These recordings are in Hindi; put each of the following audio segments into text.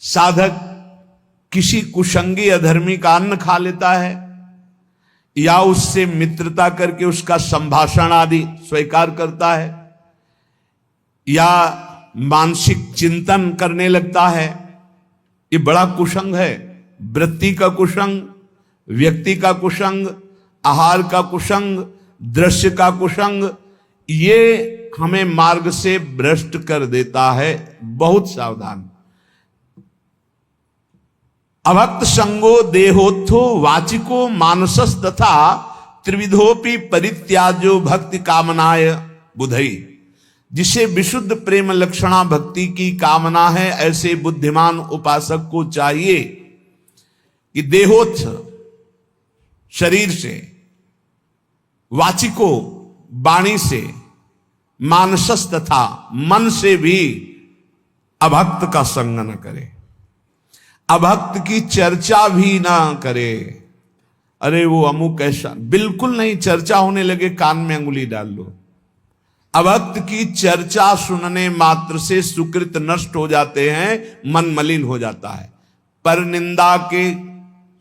साधक किसी कुसंगी अधर्मी का अन्न खा लेता है या उससे मित्रता करके उसका संभाषण आदि स्वीकार करता है या मानसिक चिंतन करने लगता है, ये बड़ा कुसंग है। वृत्ति का कुसंग, व्यक्ति का कुसंग, आहार का कुसंग, दृश्य का कुसंग, ये हमें मार्ग से भ्रष्ट कर देता है। बहुत सावधान। अभक्त संगो देहोत्थो वाचिको मानसस तथा त्रिविधोपि परित्याजो भक्ति कामनाय बुधई। जिसे विशुद्ध प्रेम लक्षणा भक्ति की कामना है, ऐसे बुद्धिमान उपासक को चाहिए कि देहोत्थ शरीर से, वाचिको वाणी से, मानसस तथा मन से भी अभक्त का संग न करे, अभक्त की चर्चा भी ना करे। अरे वो अमुक ऐसा, बिल्कुल नहीं। चर्चा होने लगे कान में अंगुली डाल लो। अभक्त की चर्चा सुनने मात्र से सुकृत नष्ट हो जाते हैं, मन मलिन हो जाता है। पर निंदा के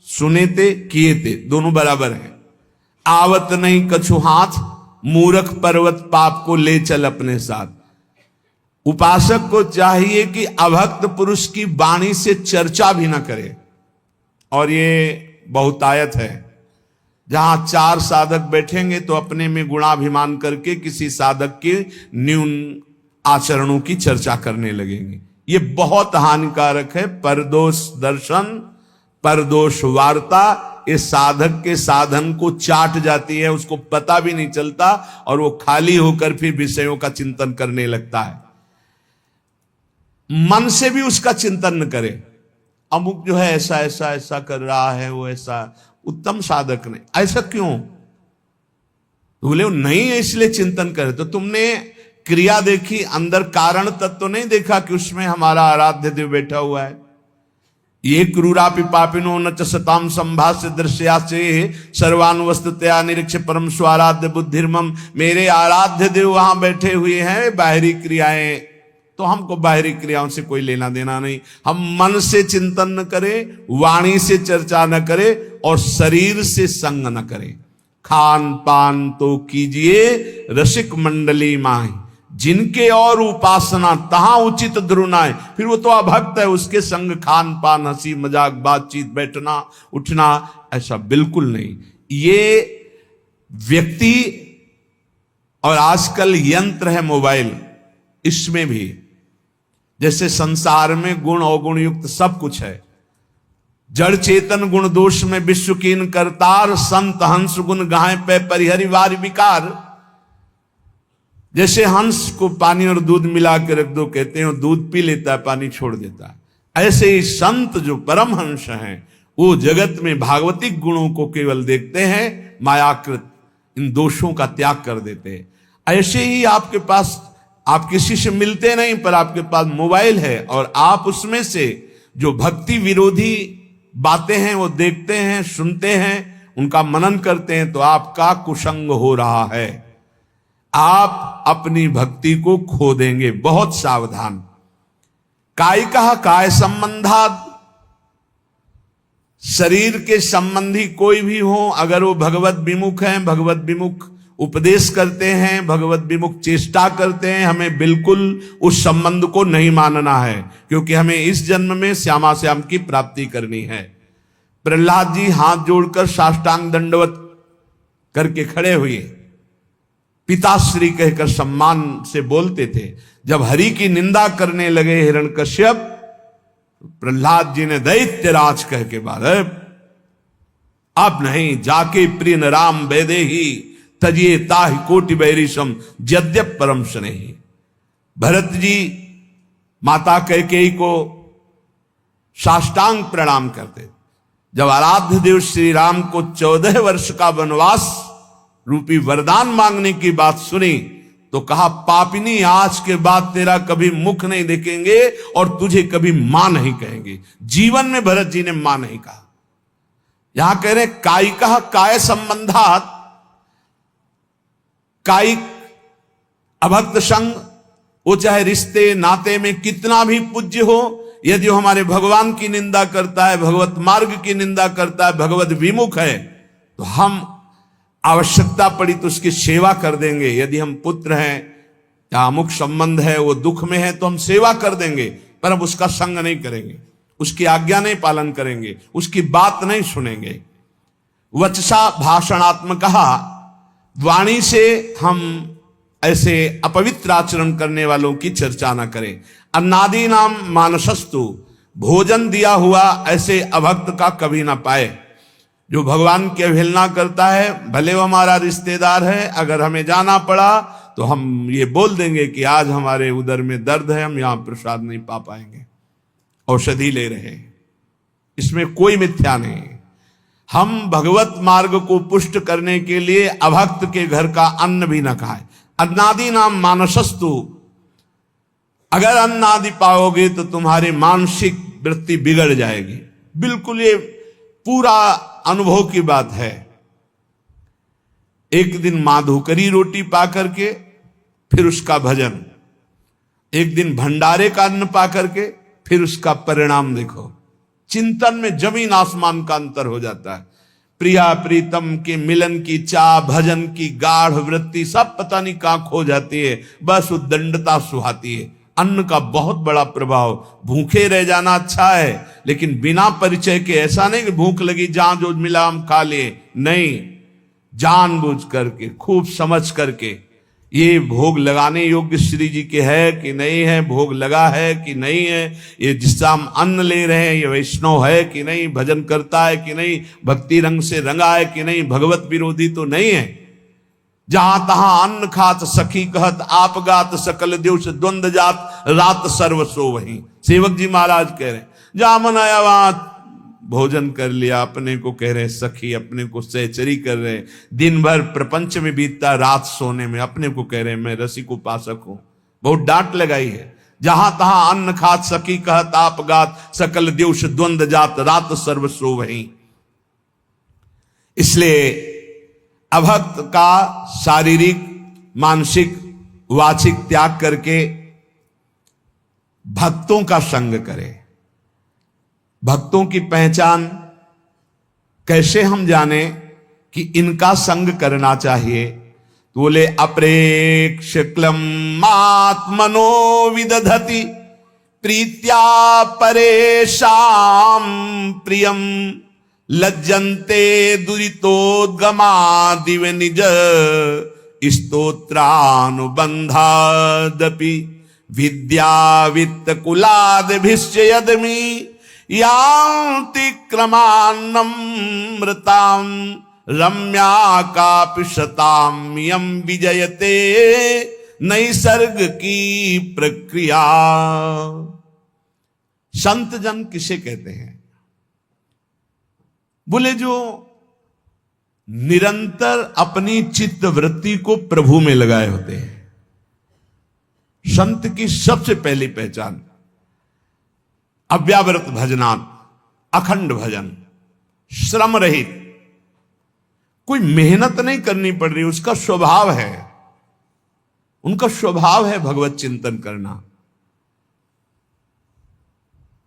सुने ते किए ते दोनों बराबर हैं। आवत नहीं कछु हाथ, मूर्ख पर्वत पाप को ले चल अपने साथ। उपासक को चाहिए कि अभक्त पुरुष की वाणी से चर्चा भी ना करे। और ये बहुतायत है। जहां चार साधक बैठेंगे तो अपने में गुणाभिमान करके किसी साधक के न्यून आचरणों की चर्चा करने लगेंगे। ये बहुत हानिकारक है। परदोष दर्शन, परदोष वार्ता, ये साधक के साधन को चाट जाती है, उसको पता भी नहीं चलता और वो खाली होकर फिर विषयों का चिंतन करने लगता है। मन से भी उसका चिंतन न करे। अमुक जो है ऐसा ऐसा ऐसा कर रहा है, वो ऐसा उत्तम साधक नहीं, ऐसा क्यों? तो बोले नहीं है इसलिए चिंतन करे। तो तुमने क्रिया देखी, अंदर कारण तत्व तो नहीं देखा कि उसमें हमारा आराध्य देव बैठा हुआ है। ये क्रूरापि पापिनो न च सताम संभाष्य दृश्याचे सर्वानुवस्तुतया निरीक्ष परम स्वाराध्य बुद्धिर्मम। मेरे आराध्य देव वहां बैठे हुए हैं। बाहरी क्रियाएं तो हमको बाहरी क्रियाओं से कोई लेना देना नहीं। हम मन से चिंतन न करें, वाणी से चर्चा न करें और शरीर से संग न करें। खान पान तो कीजिए रसिक मंडली माही, जिनके और उपासना तहां उचित ध्रुनाए। फिर वो तो अभक्त है, उसके संग खान पान, हंसी मजाक, बातचीत, बैठना उठना, ऐसा बिल्कुल नहीं। ये व्यक्ति और आजकल यंत्र है मोबाइल, इसमें भी जैसे संसार में गुण अवगुण युक्त सब कुछ है। जड़ चेतन गुण दोष में विश्व कीन करतार, संत हंस गुण गाय पे परिहरि वार विकार। जैसे हंस को पानी और दूध मिला के रख दो, कहते हैं दूध पी लेता है, पानी छोड़ देता है। ऐसे ही संत जो परम हंस हैं, वो जगत में भागवतिक गुणों को केवल देखते हैं, मायाकृत इन दोषों का त्याग कर देते हैं। ऐसे ही आपके पास, आप किसी से मिलते नहीं पर आपके पास मोबाइल है और आप उसमें से जो भक्ति विरोधी बातें हैं वो देखते हैं, सुनते हैं, उनका मनन करते हैं, तो आपका कुसंग हो रहा है। आप अपनी भक्ति को खो देंगे। बहुत सावधान। कायिका काय संबंधाद, शरीर के संबंधी कोई भी हो, अगर वो भगवत विमुख हैं, भगवत विमुख उपदेश करते हैं, भगवत विमुख चेष्टा करते हैं, हमें बिल्कुल उस संबंध को नहीं मानना है, क्योंकि हमें इस जन्म में श्यामा श्याम की प्राप्ति करनी है। प्रहलाद जी हाथ जोड़कर साष्टांग दंडवत करके खड़े हुए, पिताश्री कहकर सम्मान से बोलते थे। जब हरि की निंदा करने लगे हिरण्यकश्यप, प्रहलाद जी ने दैत्यराज कह के बाद अब नहीं, जाके प्रिय न राम वेदे ही तजिए ताहि कोटि बैरिशम यद्यप परम स्नेही। भरत जी माता कैकेयी को साष्टांग प्रणाम करते। जब आराध्य देव श्री राम को 14 वर्ष का वनवास रूपी वरदान मांगने की बात सुनी तो कहा, पापिनी आज के बाद तेरा कभी मुख नहीं देखेंगे और तुझे कभी मां नहीं कहेंगे। जीवन में भरत जी ने मां नहीं कहा। यहां कह रहे कायिका काय संबंधात, कायिक अभक्त संग, वो चाहे रिश्ते नाते में कितना भी पूज्य हो, यदि वो हमारे भगवान की निंदा करता है, भगवत मार्ग की निंदा करता है, भगवत विमुख है, तो हम आवश्यकता पड़ी तो उसकी सेवा कर देंगे। यदि हम पुत्र हैं या अमुक संबंध है, वो दुख में है, तो हम सेवा कर देंगे, पर हम उसका संग नहीं करेंगे, उसकी आज्ञा नहीं पालन करेंगे, उसकी बात नहीं सुनेंगे। वचसा भाषणात्मक, वाणी से हम ऐसे अपवित्र आचरण करने वालों की चर्चा ना करें। अन्नादि नाम मानसस्तु, भोजन दिया हुआ ऐसे अभक्त का कभी ना पाए। जो भगवान की अवहेलना करता है, भले वो हमारा रिश्तेदार है, अगर हमें जाना पड़ा तो हम ये बोल देंगे कि आज हमारे उदर में दर्द है, हम यहां प्रसाद नहीं पा पाएंगे, औषधि ले रहे हैं। इसमें कोई मिथ्या नहीं। हम भगवत मार्ग को पुष्ट करने के लिए अभक्त के घर का अन्न भी न खाए। अन्नादि नाम मानसस्तु, अगर अन्न आदि पाओगे तो तुम्हारी मानसिक वृत्ति बिगड़ जाएगी। बिल्कुल ये पूरा अनुभव की बात है। एक दिन माधुकरी रोटी पा करके फिर उसका भजन, एक दिन भंडारे का अन्न पा करके फिर उसका परिणाम देखो। चिंतन में जमीन आसमान का अंतर हो जाता है। प्रिया प्रीतम के मिलन की चाह, भजन की गाढ़ वृत्ति सब पता नहीं कहां खो जाती है, बस उद्दंडता सुहाती है। अन्न का बहुत बड़ा प्रभाव। भूखे रह जाना अच्छा है, लेकिन बिना परिचय के ऐसा नहीं कि भूख लगी जहां जो मिला हम खा लिए, नहीं, जानबूझ करके खूब समझ करके ये भोग लगाने योग्य श्री जी के है कि नहीं है, भोग लगा है कि नहीं है, ये जिसका हम अन्न ले रहे हैं ये वैष्णव है कि नहीं, भजन करता है कि नहीं, भक्ति रंग से रंगा है कि नहीं, भगवत विरोधी तो नहीं है। जहां तहां अन्न खात सखी कहत, आप गात सकल दिवस द्वंद जात, रात सर्वसो वहीं। सेवक जी महाराज कह रहे, जहां मन आया वहां भोजन कर लिया, अपने को कह रहे सखी, अपने को सहचरी कर रहे, दिन भर प्रपंच में बीतता, रात सोने में अपने को कह रहे मैं रसिक उपासक हूं। बहुत डांट लगाई है। जहां तहां अन्न खात सखी कहत, आप गात सकल दिवस द्वंद जात, रात सर्वसो वहीं। इसलिए अभक्त का शारीरिक, मानसिक, वाचिक त्याग करके भक्तों का संग करे। भक्तों की पहचान कैसे हम जाने कि इनका संग करना चाहिए? तो बोले अप्रेक्ष क्लम आत्मनो विदधति प्रीत्या परेशाम प्रियम लज्जन्ते दुरितोद्गमादिव निज स्तोत्रानुबंधादपि विद्या वित्त कुलादिभिश्च यदमि यान्ति क्रमान्नमृतां रम्या कापि शतां यं विजयते नैसर्ग की प्रक्रिया। संत जन किसे कहते हैं? बोले जो निरंतर अपनी चित्त वृत्ति को प्रभु में लगाए होते हैं। संत की सबसे पहली पहचान अव्यावृत भजनान, अखंड भजन, श्रम रहित, कोई मेहनत नहीं करनी पड़ रही, उसका स्वभाव है, उनका स्वभाव है भगवत चिंतन करना।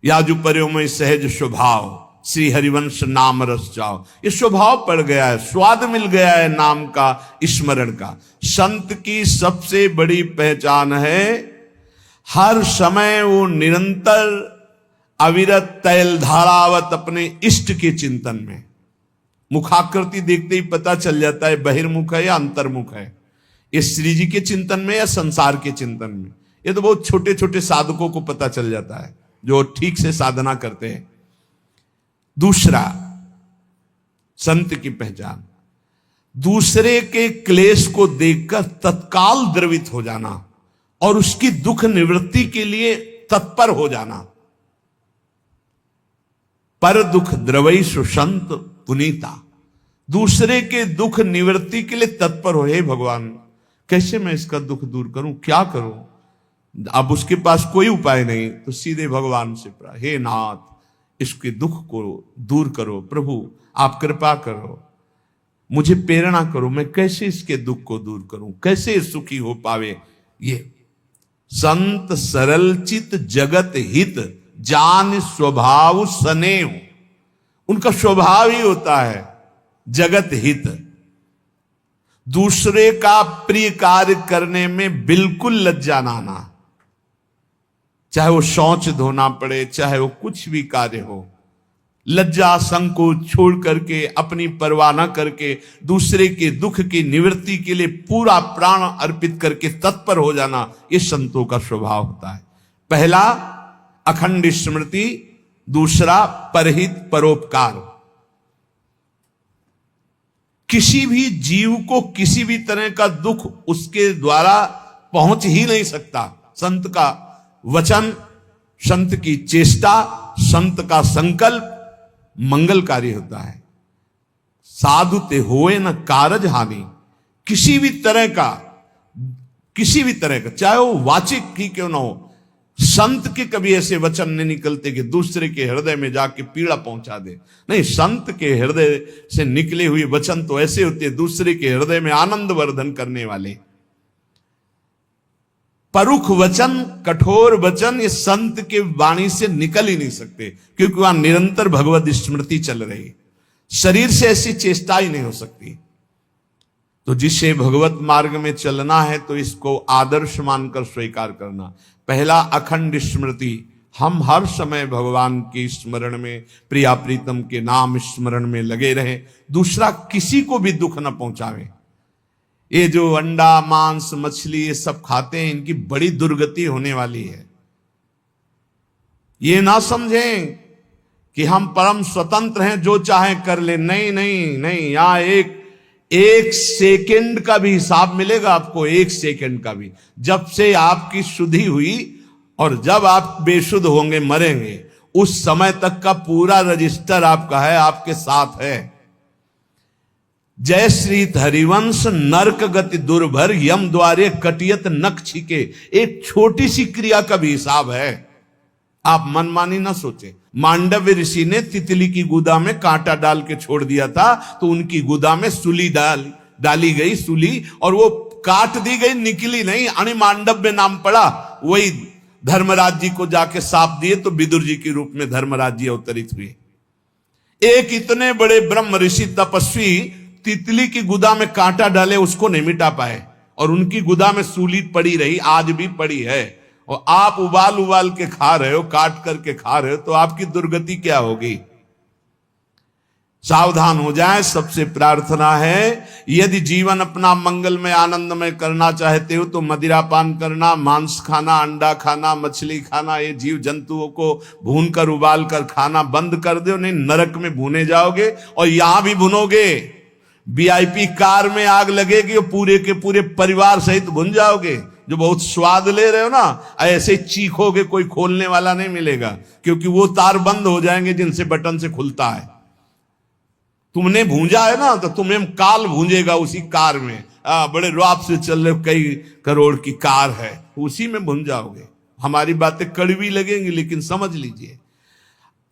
याजु पर्यो में सहज स्वभाव, श्री हरिवंश नाम रस जाओ, ये स्वभाव पड़ गया है, स्वाद मिल गया है नाम का, स्मरण का। संत की सबसे बड़ी पहचान है हर समय वो निरंतर अविरत तैल धारावत अपने इष्ट के चिंतन में। मुखाकृति देखते ही पता चल जाता है बहिर्मुख है या अंतर्मुख है, ये श्री जी के चिंतन में या संसार के चिंतन में। ये तो बहुत छोटे छोटे साधकों को पता चल जाता है जो ठीक से साधना करते हैं। दूसरा, संत की पहचान दूसरे के क्लेश को देखकर तत्काल द्रवित हो जाना और उसकी दुख निवृत्ति के लिए तत्पर हो जाना। पर दुख द्रवई सुसंत पुनीता, दूसरे के दुख निवृत्ति के लिए तत्पर हो। हे भगवान, कैसे मैं इसका दुख दूर करूं, क्या करूं? अब उसके पास कोई उपाय नहीं तो सीधे भगवान से प्रार्थना, हे नाथ इसके दुख को दूर करो, प्रभु आप कृपा करो, मुझे प्रेरणा करो, मैं कैसे इसके दुख को दूर करूं, कैसे सुखी हो पावे। ये संत सरल चित जगत हित जान स्वभाव स्नेह, उनका स्वभाव ही होता है जगत हित, दूसरे का प्रिय कार्य करने में बिल्कुल लज्जा ना आना, चाहे वो शौच धोना पड़े, चाहे वो कुछ भी कार्य हो, लज्जा संकोच छोड़ करके अपनी परवाह न करके दूसरे के दुख की निवृत्ति के लिए पूरा प्राण अर्पित करके तत्पर हो जाना, ये संतों का स्वभाव होता है। पहला अखंड स्मृति, दूसरा परहित परोपकार। किसी भी जीव को किसी भी तरह का दुख उसके द्वारा पहुंच ही नहीं सकता। संत का वचन, संत की चेष्टा, संत का संकल्प मंगलकारी होता है। साधु ते होए न कारज हानि, किसी भी तरह का चाहे वो वाचिक ही क्यों ना हो, संत के कभी ऐसे वचन नहीं निकलते कि दूसरे के हृदय में जाके पीड़ा पहुंचा दे। नहीं, संत के हृदय से निकले हुए वचन तो ऐसे होते हैं दूसरे के हृदय में आनंद वर्धन करने वाले। परुख वचन, कठोर वचन ये संत के वाणी से निकल ही नहीं सकते, क्योंकि वहां निरंतर भगवत स्मृति चल रही। शरीर से ऐसी चेष्टा ही नहीं हो सकती। तो जिसे भगवत मार्ग में चलना है तो इसको आदर्श मानकर स्वीकार करना। पहला अखंड स्मृति, हम हर समय भगवान के स्मरण में, प्रिया प्रीतम के नाम स्मरण में लगे रहे। दूसरा, किसी को भी दुख न पहुंचावे। ये जो अंडा मांस मछली ये सब खाते हैं, इनकी बड़ी दुर्गति होने वाली है। ये ना समझें कि हम परम स्वतंत्र हैं, जो चाहे कर ले। नहीं नहीं नहीं, यहां एक सेकंड का भी हिसाब मिलेगा आपको, एक सेकंड का भी। जब से आपकी शुद्धि हुई और जब आप बेशुद्ध होंगे, मरेंगे, उस समय तक का पूरा रजिस्टर आपका है, आपके साथ है। जय श्री हरिवंश नरक गति दुर्भर, यम द्वारे कटियत नख छिके। एक छोटी सी क्रिया का भी हिसाब है, आप मनमानी ना सोचे। मांडव्य ऋषि ने तितली की गुदा में कांटा डाल के छोड़ दिया था, तो उनकी गुदा में सूली डाली गई, सूली, और वो काट दी गई, निकली नहीं। अणि मांडव्य नाम पड़ा। वही धर्मराज जी को जाके साप दिए तो विदुर जी के रूप में धर्मराज जी अवतरित हुए। एक इतने बड़े ब्रह्म ऋषि तपस्वी तितली की गुदा में कांटा डाले, उसको नहीं मिटा पाए, और उनकी गुदा में सूली पड़ी रही, आज भी पड़ी है। और आप उबाल उबाल के खा रहे हो, काट करके खा रहे हो, तो आपकी दुर्गति क्या होगी? सावधान हो जाए। सबसे प्रार्थना है, यदि जीवन अपना मंगलमय आनंदमय करना चाहते हो तो मदिरापान करना, मांस खाना, अंडा खाना, मछली खाना, ये जीव जंतुओं को भून कर उबाल कर खाना बंद कर दो। नहीं, नरक में भुने जाओगे, और यहां भी भुनोगे। वीआईपी कार में आग लगेगी और पूरे के पूरे परिवार सहित भुन जाओगे। जो बहुत स्वाद ले रहे हो ना, ऐसे चीखोगे, कोई खोलने वाला नहीं मिलेगा, क्योंकि वो तार बंद हो जाएंगे जिनसे बटन से खुलता है। तुमने भूंजा है ना, तो तुम्हें काल भूंजेगा उसी कार में। बड़े रौब से चल रहे, कई करोड़ की कार है, उसी में भून जाओगे। हमारी बातें कड़वी लगेंगी, लेकिन समझ लीजिए,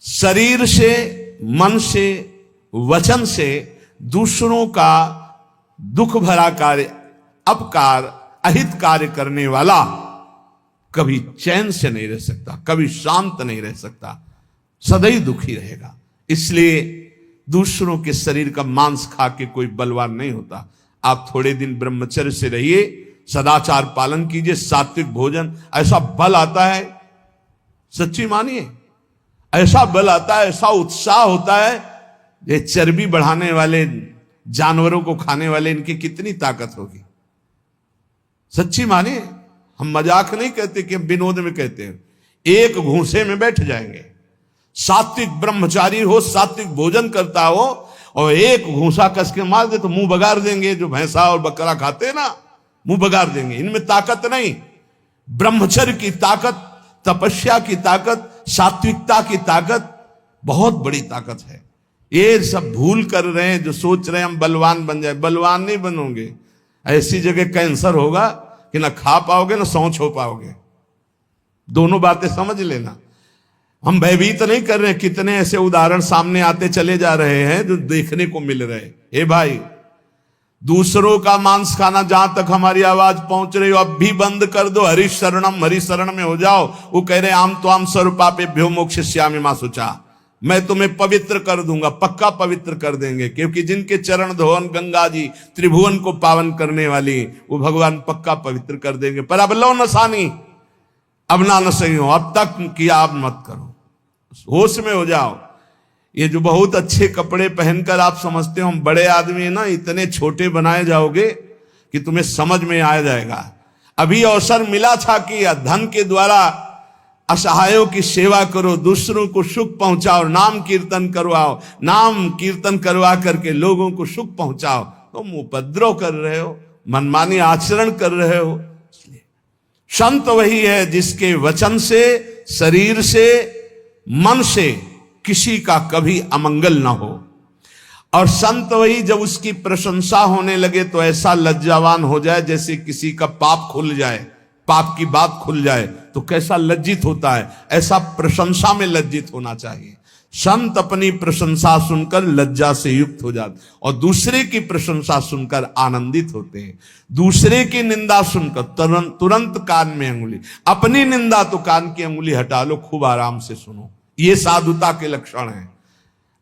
शरीर से, मन से, वचन से दूसरों का दुख भरा कार्य, अपकार, अहित कार्य करने वाला कभी चैन से नहीं रह सकता, कभी शांत नहीं रह सकता, सदैव दुखी रहेगा। इसलिए दूसरों के शरीर का मांस खा के कोई बलवान नहीं होता। आप थोड़े दिन ब्रह्मचर्य से रहिए, सदाचार पालन कीजिए, सात्विक भोजन, ऐसा बल आता है, सच्ची मानिए, ऐसा बल आता है, ऐसा उत्साह होता है। ये चर्बी बढ़ाने वाले जानवरों को खाने वाले, इनकी कितनी ताकत होगी, सच्ची मानिए। हम मजाक नहीं कहते कि हम विनोद में कहते हैं। एक घूंसे में बैठ जाएंगे। सात्विक ब्रह्मचारी हो, सात्विक भोजन करता हो, और एक घूंसा कस के मार दे तो मुंह बगाड़ देंगे। जो भैंसा और बकरा खाते हैं ना, मुंह बगाड़ देंगे। इनमें ताकत नहीं, ब्रह्मचर्य की ताकत, तपस्या की ताकत, सात्विकता की ताकत, बहुत बड़ी ताकत है। ये सब भूल कर रहे हैं, जो सोच रहे हैं हम बलवान बन जाए। बलवान नहीं बनोगे, ऐसी जगह कैंसर होगा कि ना खा पाओगे ना सौंच हो पाओगे। दोनों बातें समझ लेना। हम भयभीत नहीं कर रहे हैं, कितने ऐसे उदाहरण सामने आते चले जा रहे हैं जो देखने को मिल रहे हैं। हे भाई, दूसरों का मांस खाना, जहां तक हमारी आवाज पहुंच रही हो अब भी बंद कर दो। हरि शरणम, हरि शरण में हो जाओ। वो कह रहे आम तो आम स्वरूपापेभ्यो मोक्षयिष्यामि मा शुचा, मैं तुम्हें पवित्र कर दूंगा, पक्का पवित्र कर देंगे, क्योंकि जिनके चरण धोवन गंगा जी त्रिभुवन को पावन करने वाली, वो भगवान पक्का पवित्र कर देंगे। पर अब लो नसानी, अब ना नसई हो, अब तक किया अब मत करो, होश में हो जाओ। ये जो बहुत अच्छे कपड़े पहनकर आप समझते हो हम बड़े आदमी है ना, इतने छोटे बनाए जाओगे कि तुम्हें समझ में आ जाएगा। अभी अवसर मिला था कि धन के द्वारा असहायों की सेवा करो, दूसरों को सुख पहुंचाओ, नाम कीर्तन करवाओ, नाम कीर्तन करवा करके लोगों को सुख पहुंचाओ। तुम उपद्रव कर रहे हो, मनमानी आचरण कर रहे हो। संत वही है जिसके वचन से, शरीर से, मन से किसी का कभी अमंगल ना हो। और संत वही जब उसकी प्रशंसा होने लगे तो ऐसा लज्जावान हो जाए जैसे किसी का पाप खुल जाए, पाप की बात खुल जाए तो कैसा लज्जित होता है, ऐसा प्रशंसा में लज्जित होना चाहिए। संत अपनी प्रशंसा सुनकर लज्जा से युक्त हो जाते और दूसरे की प्रशंसा सुनकर आनंदित होते हैं। दूसरे की निंदा सुनकर तुरंत कान में अंगुली, अपनी निंदा तो कान की अंगुली हटा लो, खूब आराम से सुनो। ये साधुता के लक्षण है।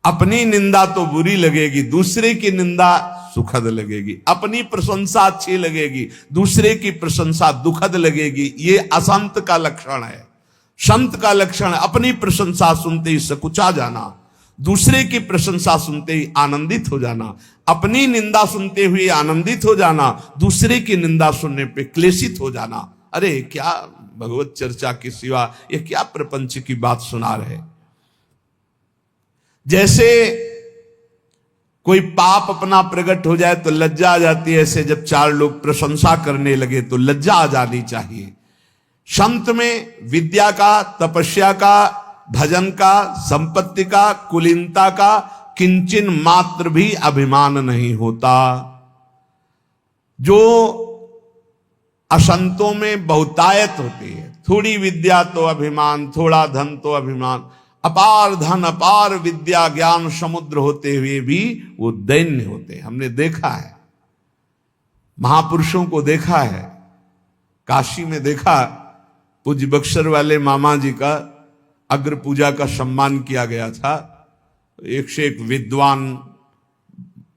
अपनी निंदा तो बुरी लगेगी, दूसरे की निंदा सुखद लगेगी। अपनी प्रशंसा अच्छी लगेगी, दूसरे की प्रशंसा दुखद लगेगी। ये असंत का लक्षण है। संत का लक्षण है अपनी प्रशंसा सुनते ही सकुचा जाना, दूसरे की प्रशंसा सुनते ही आनंदित हो जाना, अपनी निंदा सुनते हुए आनंदित हो जाना, दूसरे की निंदा सुनने पे क्लेशित हो जाना। अरे क्या भगवत चर्चा के सिवा ये क्या प्रपंच की बात सुना रहे। जैसे कोई पाप अपना प्रकट हो जाए तो लज्जा आ जाती है, ऐसे जब चार लोग प्रशंसा करने लगे तो लज्जा आ जानी चाहिए। संत में विद्या का, तपस्या का, भजन का, संपत्ति का, कुलीनता का किंचन मात्र भी अभिमान नहीं होता। जो असंतों में बहुतायत होती है, थोड़ी विद्या तो अभिमान, थोड़ा धन तो अभिमान, अपार धन अपार विद्या ज्ञान समुद्र होते हुए भी वो दैन्य होते हैं। हमने देखा है, महापुरुषों को देखा है। काशी में देखा, पूज्य बक्सर वाले मामा जी का अग्र पूजा का सम्मान किया गया था। एक से एक विद्वान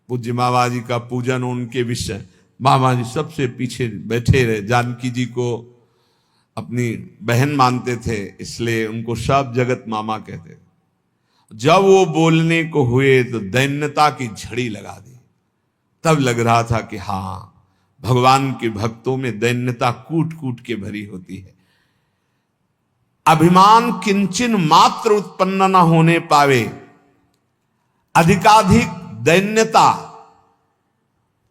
पूज्य मामा जी का पूजन, उनके विषय मामा जी सबसे पीछे बैठे रहे। जानकी जी को अपनी बहन मानते थे, इसलिए उनको सब जगत मामा कहते थे। जब वो बोलने को हुए तो दैन्यता की झड़ी लगा दी। तब लग रहा था कि हाँ, भगवान के भक्तों में दैन्यता कूट कूट के भरी होती है। अभिमान किंचन मात्र उत्पन्न न होने पावे, अधिकाधिक दैन्यता।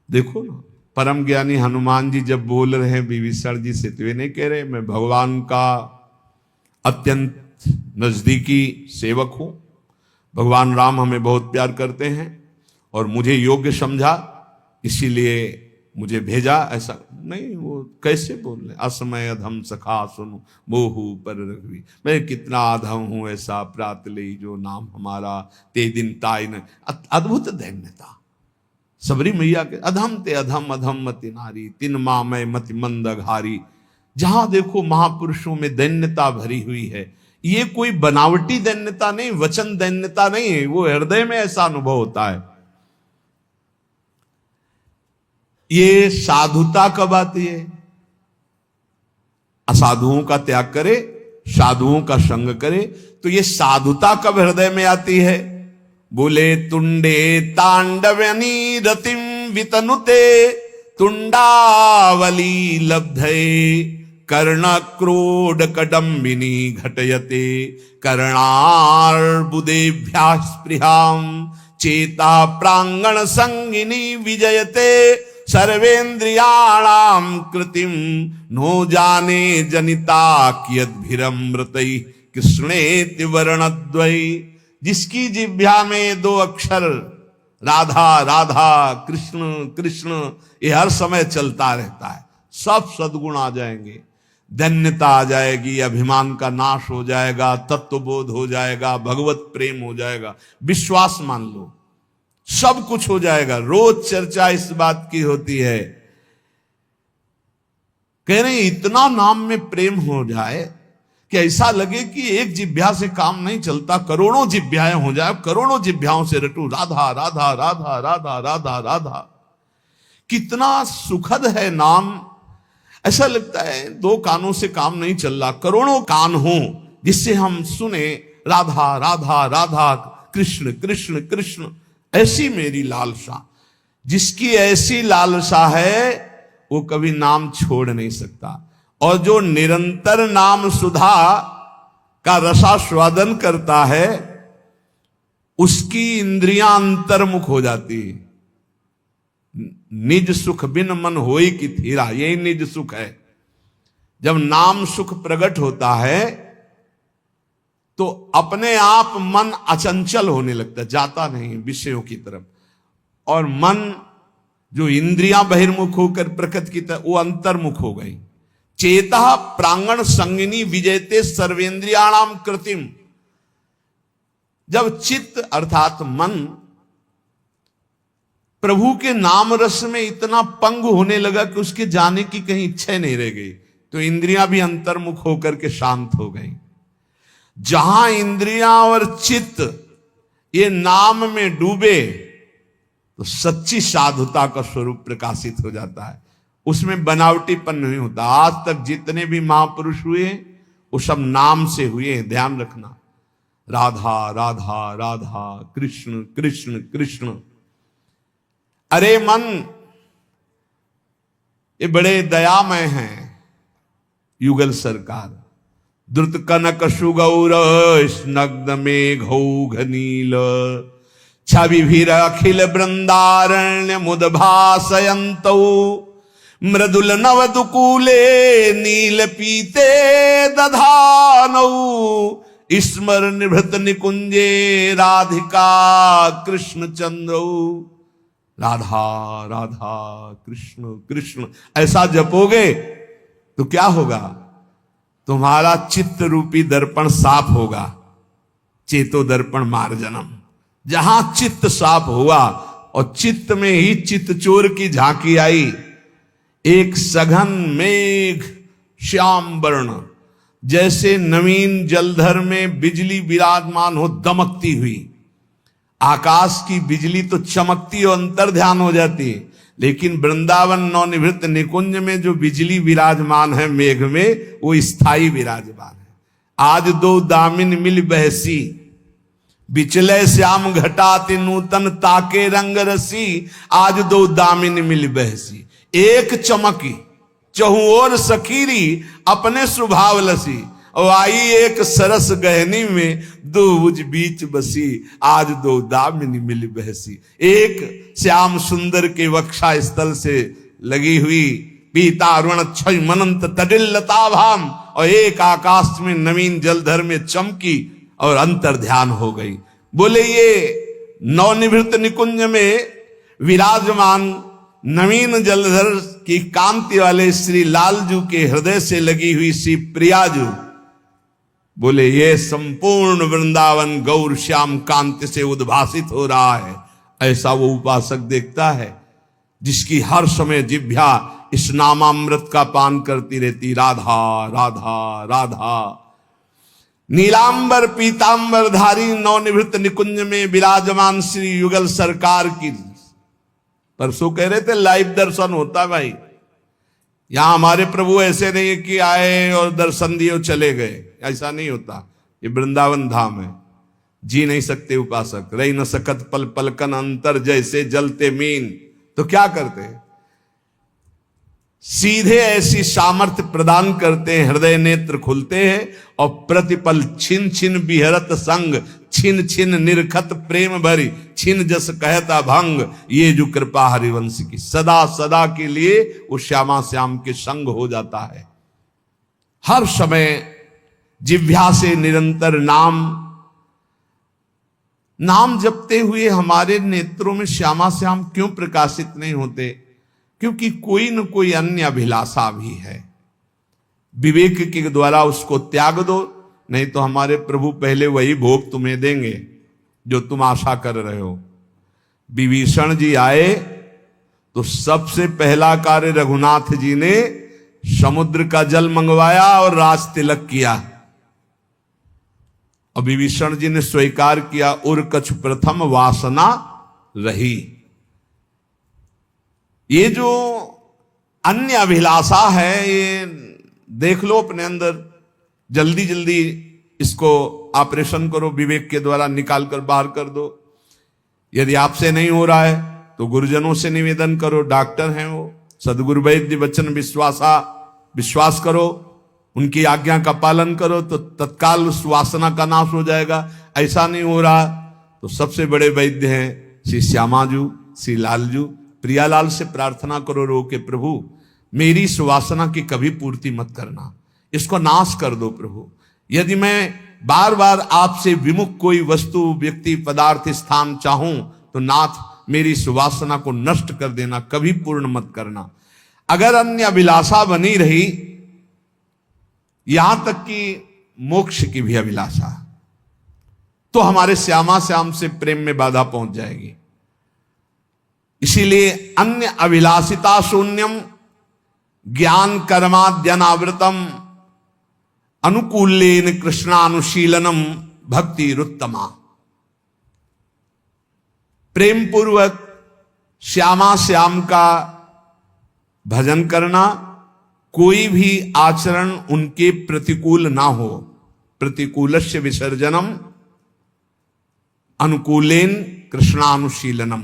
देखो ना, परम ज्ञानी हनुमान जी जब बोल रहे हैं विभीषण जी से, तो वे नहीं कह रहे मैं भगवान का अत्यंत नजदीकी सेवक हूं, भगवान राम हमें बहुत प्यार करते हैं और मुझे योग्य समझा इसीलिए मुझे भेजा, ऐसा नहीं। वो कैसे बोल रहे, असमय अधम सखा सुनु मोहू पर रघुवी, मैं कितना अधम हूं ऐसा प्रात ले जो नाम हमारा, ते दिन ताई न। अद्भुत दैन्यता। सबरी मैया के अधम ते अधम अधम मति नारी, तिन माँ मैं मति मंद घारी। जहां देखो महापुरुषों में दैन्यता भरी हुई है। ये कोई बनावटी दैन्यता नहीं, वचन दैन्यता नहीं है, वो हृदय में ऐसा अनुभव होता है। ये साधुता कब आती है? असाधुओं का त्याग करे, साधुओं का संग करे, तो ये साधुता कब हृदय में आती है? बोले तुंडे तांडवनी रतिम वितनुते तुंडावली लब्धे कर्ण क्रोड कडम्बिनी घटयते कर्णार्बुदेभ्याः स्पृहाम चेता प्रांगण संगिनी विजयते सर्वेन्द्रियाणाम कृतिम नो जाने जनिता कियद्भिरमृतै कृष्णेति वर्णद्वै। जिसकी जिह्वा में दो अक्षर राधा राधा कृष्ण कृष्ण ये हर समय चलता रहता है, सब सद्गुण आ जाएंगे, धन्यता आ जाएगी, अभिमान का नाश हो जाएगा, तत्वबोध हो जाएगा, भगवत प्रेम हो जाएगा। विश्वास मान लो, सब कुछ हो जाएगा। रोज चर्चा इस बात की होती है, कह रहे हैं इतना नाम में प्रेम हो जाए कि ऐसा लगे कि एक जिह्वा से काम नहीं चलता, करोड़ों जिह्वाएं हो जाए, करोड़ों जिह्वाओं से रटू राधा राधा राधा राधा राधा राधा। कितना सुखद है नाम। ऐसा लगता है दो कानों से काम नहीं चल रहा, करोड़ों कान हो जिससे हम सुने राधा राधा राधा, कृष्ण कृष्ण कृष्ण। ऐसी मेरी लालसा, जिसकी ऐसी लालसा है वो कभी नाम छोड़ नहीं सकता। और जो निरंतर नाम सुधा का रसास्वादन करता है उसकी इंद्रियां अंतर्मुख हो जाती है। निज सुख बिन मन होई की थीरा, यही निज सुख है। जब नाम सुख प्रकट होता है तो अपने आप मन अचंचल होने लगता, जाता नहीं विषयों की तरफ। और मन जो इंद्रियां बहिर्मुख होकर प्रकृति की तरफ, वो अंतर्मुख हो गई। चेता प्रांगण संगिनी विजयते सर्वेंद्रियाणाम कृतिम। जब चित्त अर्थात मन प्रभु के नाम रस में इतना पंग होने लगा कि उसके जाने की कहीं इच्छा नहीं रह गई, तो इंद्रियां भी अंतर्मुख होकर के शांत हो गई। जहां इंद्रियां और चित्त ये नाम में डूबे तो सच्ची साधुता का स्वरूप प्रकाशित हो जाता है। उसमें बनावटीपन नहीं होता। आज तक जितने भी महापुरुष हुए वो सब नाम से हुए, ध्यान रखना। राधा राधा राधा, कृष्ण कृष्ण कृष्ण। अरे मन, ये बड़े दयामय हैं युगल सरकार। द्रुत कनक सुगौर स्नग्ध मेघौघ नील, छविभिर अखिल वृंदारण्य मुदभासयन्तौ, मृदुल नवदुकूले नील पीते दधानौ, स्मर निभृत निकुंजे राधिका कृष्ण चंद्रौ। राधा राधा कृष्ण कृष्ण ऐसा जपोगे तो क्या होगा? तुम्हारा चित्त रूपी दर्पण साफ होगा। चेतो दर्पण मार्जनम। जहां चित्त साफ हुआ और चित्त में ही चित्त चोर की झांकी आई, एक सघन मेघ श्याम वर्ण, जैसे नवीन जलधर में बिजली विराजमान हो दमकती हुई। आकाश की बिजली तो चमकती और अंतर ध्यान हो जाती है, लेकिन वृंदावन नवनिवृत्त निकुंज में जो बिजली विराजमान है मेघ में, वो स्थायी विराजमान है। आज दो दामिन मिल बहसी, बिचले श्याम घटाति नूतन ताके रंग रसी। आज दो दामिन मिल बहसी, एक चमकी चहु और सखीरी अपने स्वभाव लसी। और आई एक सरस गहनी में दो भुज बीच बसी। आज दो दामिनी मिल बहसी। एक श्याम सुंदर के वक्षा स्थल से लगी हुई पीता अरुण क्षय मनंत तडिल्लता भाम, और एक आकाश में नवीन जलधर में चमकी और अंतर ध्यान हो गई। बोले ये नवनिवृत्त निकुंज में विराजमान नवीन जलधर की कांति वाले श्री लालजू के हृदय से लगी हुई श्री प्रियाजू, बोले ये संपूर्ण वृंदावन गौर श्याम कांति से उद्भासित हो रहा है। ऐसा वो उपासक देखता है जिसकी हर समय जिह्वा इस नामामृत का पान करती रहती। राधा राधा राधा। नीलांबर पीतांबर धारी नवनिवृत्त निकुंज में विराजमान श्री युगल सरकार की, परसों कह रहे थे लाइव दर्शन होता भाई। यहां हमारे प्रभु ऐसे नहीं है कि आए और दर्शन दिए चले गए, ऐसा नहीं होता। ये वृंदावन धाम है, जी नहीं सकते उपासक। रही न सकत पल पलकन अंतर जैसे जलते मीन। तो क्या करते? सीधे ऐसी सामर्थ्य प्रदान करते हैं, हृदय नेत्र खुलते हैं और प्रतिपल छिन छिन बिहरत संग, छिन छिन निरखत प्रेम भरी, छिन जस कहता भंग। ये जो कृपा हरिवंश की सदा सदा के लिए वो श्यामा श्याम के संग हो जाता है। हर समय जिह्वा से निरंतर नाम जपते हुए हमारे नेत्रों में श्यामा श्याम क्यों प्रकाशित नहीं होते? क्योंकि कोई न कोई अन्य अभिलाषा भी है। विवेक के द्वारा उसको त्याग दो, नहीं तो हमारे प्रभु पहले वही भोग तुम्हें देंगे जो तुम आशा कर रहे हो। विभीषण जी आए तो सबसे पहला कार्य रघुनाथ जी ने समुद्र का जल मंगवाया और राज तिलक किया। और विभीषण जी ने स्वीकार किया, उर कछु प्रथम वासना रही। ये जो अन्य अभिलाषा है, ये देख लो अपने अंदर, जल्दी जल्दी इसको ऑपरेशन करो, विवेक के द्वारा निकाल कर बाहर कर दो। यदि आपसे नहीं हो रहा है तो गुरुजनों से निवेदन करो, डॉक्टर हैं वो, सदगुरु वैद्य वचन विश्वास करो, उनकी आज्ञा का पालन करो तो तत्काल उस वासना का नाश हो जाएगा। ऐसा नहीं हो रहा तो सबसे बड़े वैद्य हैं श्री श्यामाजू, श्री लालजू। प्रियालाल से प्रार्थना करो रो के, प्रभु मेरी इस वासना की कभी पूर्ति मत करना, इसको नाश कर दो प्रभु। यदि मैं बार बार आपसे विमुख कोई वस्तु, व्यक्ति, पदार्थ, स्थान चाहूं तो नाथ मेरी इस वासना को नष्ट कर देना, कभी पूर्ण मत करना। अगर अन्य अभिलाषा बनी रही, यहां तक कि मोक्ष की भी अभिलाषा, तो हमारे श्यामा श्याम से प्रेम में बाधा पहुंच जाएगी। इसीलिए अन्य अभिलाषिता शून्यम ज्ञान कर्माद्यनावृतम अनुकूलेन कृष्णानुशीलनम भक्ति रुत्तमा। प्रेम पूर्वक श्यामा श्याम का भजन करना, कोई भी आचरण उनके प्रतिकूल ना हो। प्रतिकूलस्य विसर्जनम अनुकूलेन कृष्णानुशीलनम।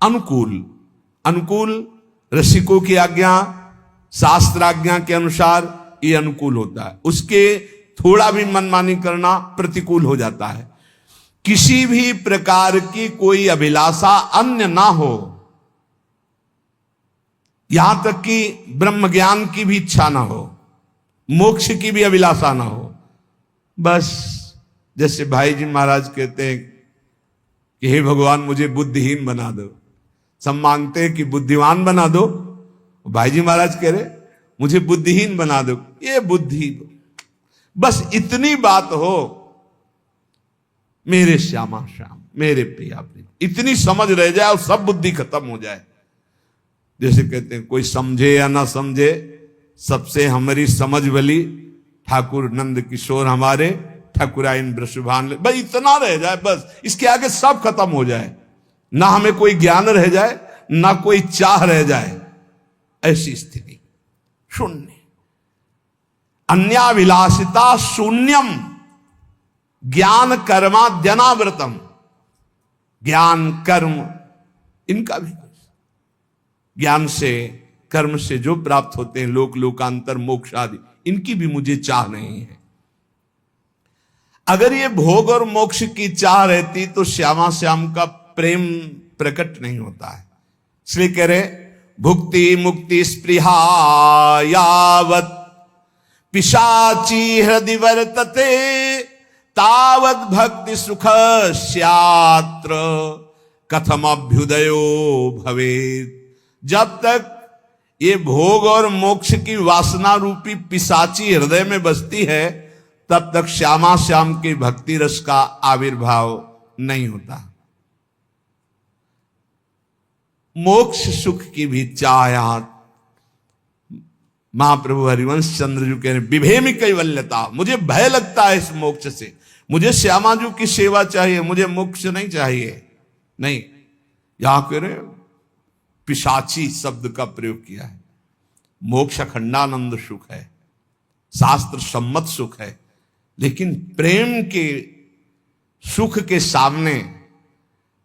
अनुकूल रसिकों की आज्ञा, शास्त्राज्ञा के अनुसार ये अनुकूल होता है, उसके थोड़ा भी मनमानी करना प्रतिकूल हो जाता है। किसी भी प्रकार की कोई अभिलाषा अन्य ना हो, यहां तक कि ब्रह्म ज्ञान की भी इच्छा ना हो, मोक्ष की भी अभिलाषा ना हो। बस जैसे भाई जी महाराज कहते हैं कि हे भगवान मुझे बुद्धिहीन बना दो, सब मांगते हैं कि बुद्धिमान बना दो, भाई जी महाराज कह रहे मुझे बुद्धिहीन बना दो। ये बुद्धि, बस इतनी बात हो, मेरे श्यामा श्याम, मेरे प्रिया प्रिय, इतनी समझ रह जाए और सब बुद्धि खत्म हो जाए। जैसे कहते हैं कोई समझे या ना समझे, सबसे हमारी समझ भली, ठाकुर नंद किशोर हमारे, ठाकुराइन ब्रशुभान, बस इतना रह जाए, बस इसके आगे सब खत्म हो जाए, ना हमें कोई ज्ञान रह जाए, ना कोई चाह रह जाए। ऐसी स्थिति शून्य, अन्याभिलाषिता शून्यम ज्ञान कर्माद्यनावृतम। ज्ञान कर्म इनका भी, ज्ञान से कर्म से जो प्राप्त होते हैं, लोक लोकांतर मोक्ष आदि, इनकी भी मुझे चाह नहीं है। अगर ये भोग और मोक्ष की चाह रहती तो श्यामा श्याम का प्रेम प्रकट नहीं होता है। इसलिए कह रहे भुक्ति मुक्ति स्पृहा यावत पिशाची हृदय वर्तते तावत भक्ति सुख स्यात्र कथम अभ्युदयो भवेत्। जब तक ये भोग और मोक्ष की वासना रूपी पिशाची हृदय में बसती है, तब तक श्यामा श्याम के भक्ति रस का आविर्भाव नहीं होता। मोक्ष सुख की भी चाह, महाप्रभु हरिवंश चंद्र जी कह रहे विभेमी कैवल्यता, मुझे भय लगता है इस मोक्ष से, मुझे श्यामा जी की सेवा चाहिए, मुझे मोक्ष नहीं चाहिए। नहीं, यहां कह रहे पिशाची शब्द का प्रयोग किया है। मोक्ष अखंडानंद सुख है, शास्त्र सम्मत सुख है, लेकिन प्रेम के सुख के सामने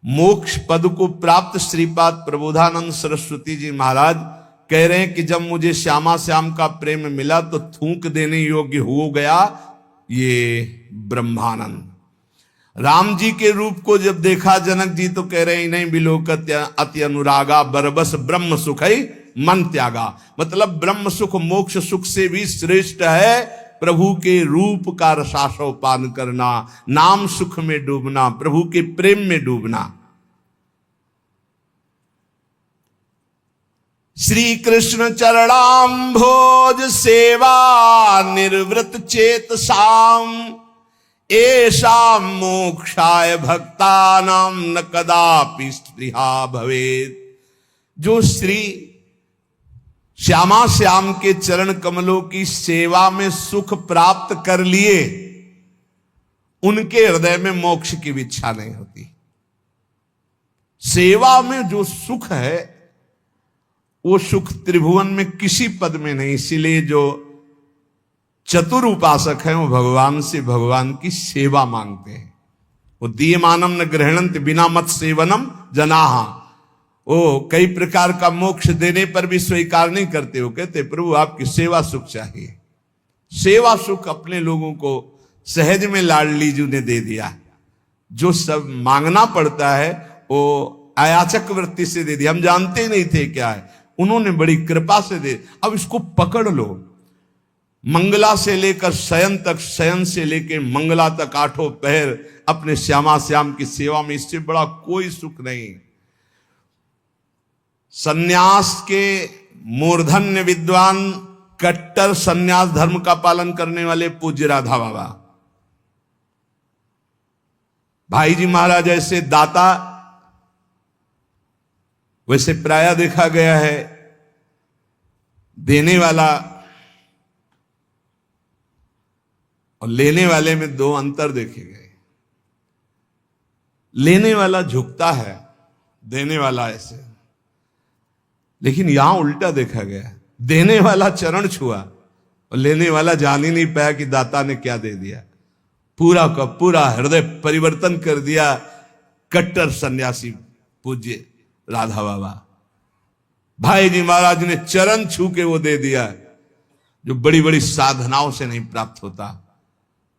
मोक्ष पद को प्राप्त श्रीपाद प्रबोधानंद सरस्वती जी महाराज कह रहे हैं कि जब मुझे श्यामा श्याम का प्रेम मिला तो थूक देने योग्य हो गया ये ब्रह्मानंद। राम जी के रूप को जब देखा जनक जी तो कह रहे हैं नहीं बिलोकत अति अनुरागा बरबस ब्रह्म सुख ही मन त्यागा। मतलब ब्रह्म सुख मोक्ष सुख से भी श्रेष्ठ है प्रभु के रूप का रसास्व पान करना, नाम सुख में डूबना, प्रभु के प्रेम में डूबना। श्री कृष्ण चरणाम्भोज सेवा निर्वृत चेत साम ऐसा मोक्षाय भक्तानाम न कदापि स्पृहा भवेत्। जो श्री श्यामा श्याम के चरण कमलों की सेवा में सुख प्राप्त कर लिए, उनके हृदय में मोक्ष की इच्छा नहीं होती। सेवा में जो सुख है वो सुख त्रिभुवन में किसी पद में नहीं। इसीलिए जो चतुर उपासक हैं वो भगवान से भगवान की सेवा मांगते हैं। वो दीयमानम न ग्रहणंत बिना मत सेवनम जनाहा। वो कई प्रकार का मोक्ष देने पर भी स्वीकार नहीं करते। वो कहते प्रभु आपकी सेवा सुख चाहिए। सेवा सुख अपने लोगों को सहज में लाडली जी ने दे दिया। जो सब मांगना पड़ता है वो अयाचक वृत्ति से दे दिया। हम जानते ही नहीं थे क्या है, उन्होंने बड़ी कृपा से दे। अब इसको पकड़ लो। मंगला से लेकर शयन तक, शयन से लेकर मंगला तक आठों पहर अपने श्यामा श्याम की सेवा में, इससे बड़ा कोई सुख नहीं। सन्यास के मूर्धन्य विद्वान, कट्टर सन्यास धर्म का पालन करने वाले पूज्य राधा बाबा, भाई जी महाराज ऐसे दाता, वैसे प्राय देखा गया है देने वाला और लेने वाले में दो अंतर देखे गए। लेने वाला झुकता है, देने वाला ऐसे। लेकिन यहां उल्टा देखा गया, देने वाला चरण छुआ और लेने वाला जान ही नहीं पाया कि दाता ने क्या दे दिया। पूरा का पूरा हृदय परिवर्तन कर दिया कट्टर सन्यासी पूज्य राधा बाबा। भाई जी महाराज ने चरण छू के वो दे दिया जो बड़ी बड़ी साधनाओं से नहीं प्राप्त होता।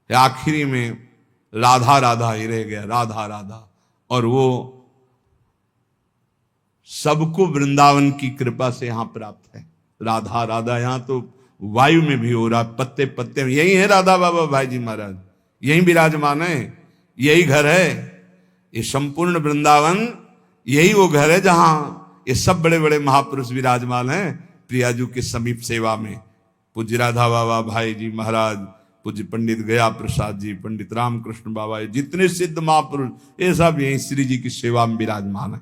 आखिरी में राधा राधा ही रह गया, राधा राधा। और वो सबको वृंदावन की कृपा से यहां प्राप्त है। राधा राधा यहां तो वायु में भी हो रहा, पत्ते पत्ते में। यही है राधा बाबा भाई जी महाराज, यही विराजमान है, यही घर है। ये संपूर्ण वृंदावन यही वो घर है जहां ये सब बड़े बड़े महापुरुष विराजमान हैं प्रियाजू के समीप सेवा में। पूज्य राधा बाबा भाई जी महाराज, पूज्य पंडित गया प्रसाद जी, पंडित रामकृष्ण बाबा, जितने सिद्ध महापुरुष ये सब यही श्री जी की सेवा में विराजमान है।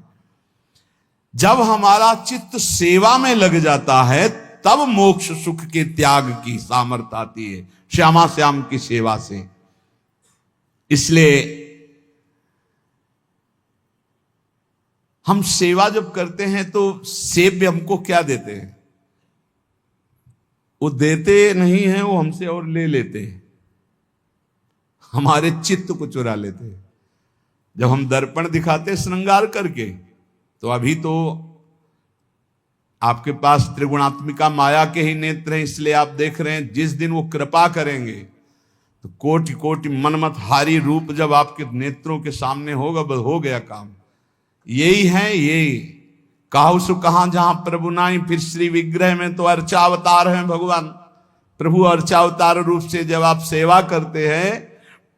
जब हमारा चित्त सेवा में लग जाता है तब मोक्ष सुख के त्याग की सामर्थ्य आती है, श्यामा श्याम की सेवा से। इसलिए हम सेवा जब करते हैं तो सेव्य हमको क्या देते हैं? वो देते नहीं है, वो हमसे और ले लेते हैं, हमारे चित्त को चुरा लेते हैं। जब हम दर्पण दिखाते श्रृंगार करके, तो अभी तो आपके पास त्रिगुणात्मिका माया के ही नेत्र हैं, इसलिए आप देख रहे हैं। जिस दिन वो कृपा करेंगे तो कोटि कोटि मनमत हारी रूप जब आपके नेत्रों के सामने होगा, बस हो गया काम। यही है, यही काहू सु कहां जहां प्रभु नाई, फिर श्री विग्रह में तो अर्चावतार हैं भगवान। प्रभु अर्चावतार रूप से जब आप सेवा करते हैं,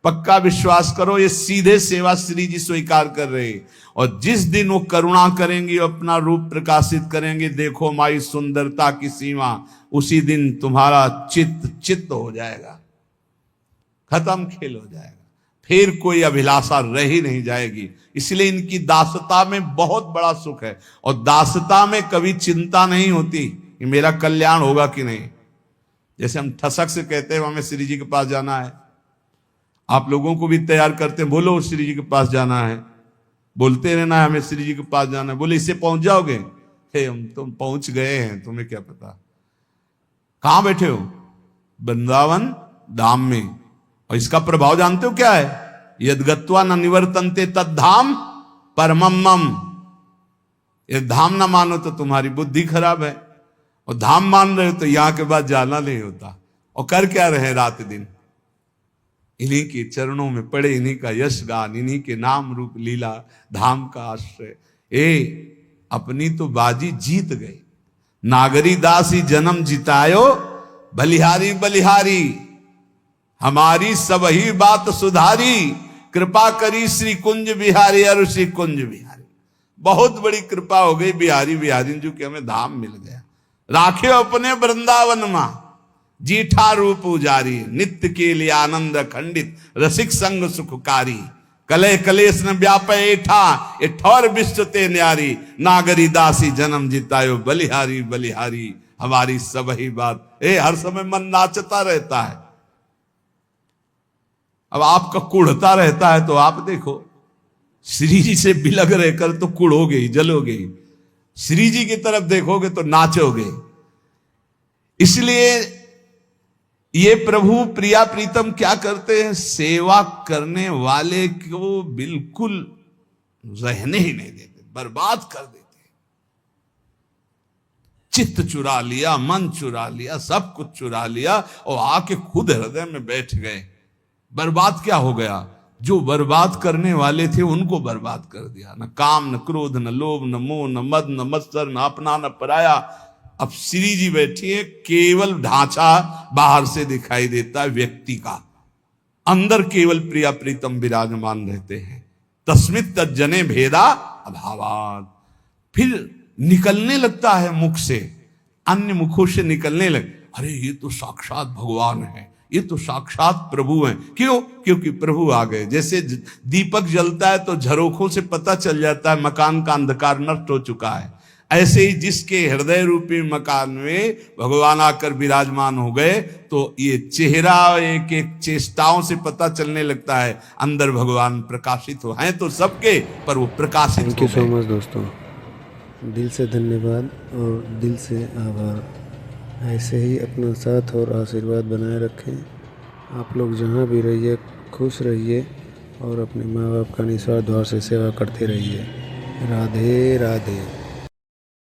पक्का विश्वास करो ये सीधे सेवा श्री जी स्वीकार कर रहे। और जिस दिन वो करुणा करेंगी, अपना रूप प्रकाशित करेंगे, देखो माई सुंदरता की सीमा, उसी दिन तुम्हारा चित्त हो जाएगा, खत्म खेल हो जाएगा, फिर कोई अभिलाषा रह ही नहीं जाएगी। इसलिए इनकी दासता में बहुत बड़ा सुख है। और दासता में कभी चिंता नहीं होती कि मेरा कल्याण होगा कि नहीं। जैसे हम ठसक से कहते हैं हमें श्री जी के पास जाना है, आप लोगों को भी तैयार करते हैं, बोलो श्री जी के पास जाना है, बोलते रहना है हमें श्री जी के पास जाना है। बोले इससे पहुंच जाओगे? हे हम तुम पहुंच गए हैं, तुम्हें क्या पता। कहां बैठे हो? वृंदावन धाम में। और इसका प्रभाव जानते हो क्या है? यद्गत्वा न निवर्तन्ते तद्धाम परमम्मम। ये धाम ना मानो तो तुम्हारी बुद्धि खराब है, और धाम मान रहे हो तो यहां के बाद जाना नहीं होता। और कर क्या रहे रात दिन? इन्हीं के चरणों में पड़े, इन्हीं का यश गान, इन्हीं के नाम रूप लीला धाम का आश्रय। अपनी तो बाजी जीत गई। नागरी दासी जन्म जितायो, बलिहारी बलिहारी, हमारी सब ही बात सुधारी, कृपा करी श्री कुंज बिहारी और श्री कुंज बिहारी। बहुत बड़ी कृपा हो गई बिहारी बिहारी जो कि हमें धाम मिल गया। राखे अपने वृंदावन मां, जीठा रूप उजारी, नित्य के लिए आनंद खंडित, रसिक संग सुखकारी, कले कलेश न व्यापे एठा, ए ठौर विश्व ते न्यारी, नागरी दासी जन्म जितायो, बलिहारी बलिहारी हमारी सब ही बात। हर समय मन नाचता रहता है। अब आपका कुढ़ता रहता है तो आप देखो, श्री जी से बिलग रहकर तो कुढ़ोगे ही, जलोगे ही, श्री जी की तरफ देखोगे तो नाचोगे। इसलिए ये प्रभु प्रिया प्रीतम क्या करते हैं, सेवा करने वाले को बिल्कुल रहने ही नहीं देते, बर्बाद कर देते। चित्त चुरा लिया, मन चुरा लिया, सब कुछ चुरा लिया और आके खुद हृदय में बैठ गए। बर्बाद क्या हो गया, जो बर्बाद करने वाले थे उनको बर्बाद कर दिया। न काम, न क्रोध, न लोभ, न मोह, न मद, न मत्सर, न अपना, न पराया। अब श्री जी बैठी है, केवल ढांचा बाहर से दिखाई देता है व्यक्ति का, अंदर केवल प्रिया प्रीतम विराजमान रहते हैं। तस्मित तज्जने भेदा अभावात। फिर निकलने लगता है मुख से, अन्य मुखों से निकलने लगे, अरे ये तो साक्षात भगवान है, ये तो साक्षात प्रभु हैं। क्यों? क्योंकि प्रभु आ गए। जैसे दीपक जलता है तो झरोखों से पता चल जाता है मकान का अंधकार नष्ट हो चुका है, ऐसे ही जिसके हृदय रूपी मकान में भगवान आकर विराजमान हो गए तो ये चेहरा एक एक चेष्टाओं से पता चलने लगता है अंदर भगवान प्रकाशित हो। हैं तो सबके, पर वो प्रकाशित हो गए। थैंक यू सो मच दोस्तों, दिल से धन्यवाद और दिल से आभार। ऐसे ही अपना साथ और आशीर्वाद बनाए रखें। आप लोग जहाँ भी रहिए खुश रहिए और अपने माँ बाप का निस्वार्थ भाव से सेवा करते रहिए। राधे राधे।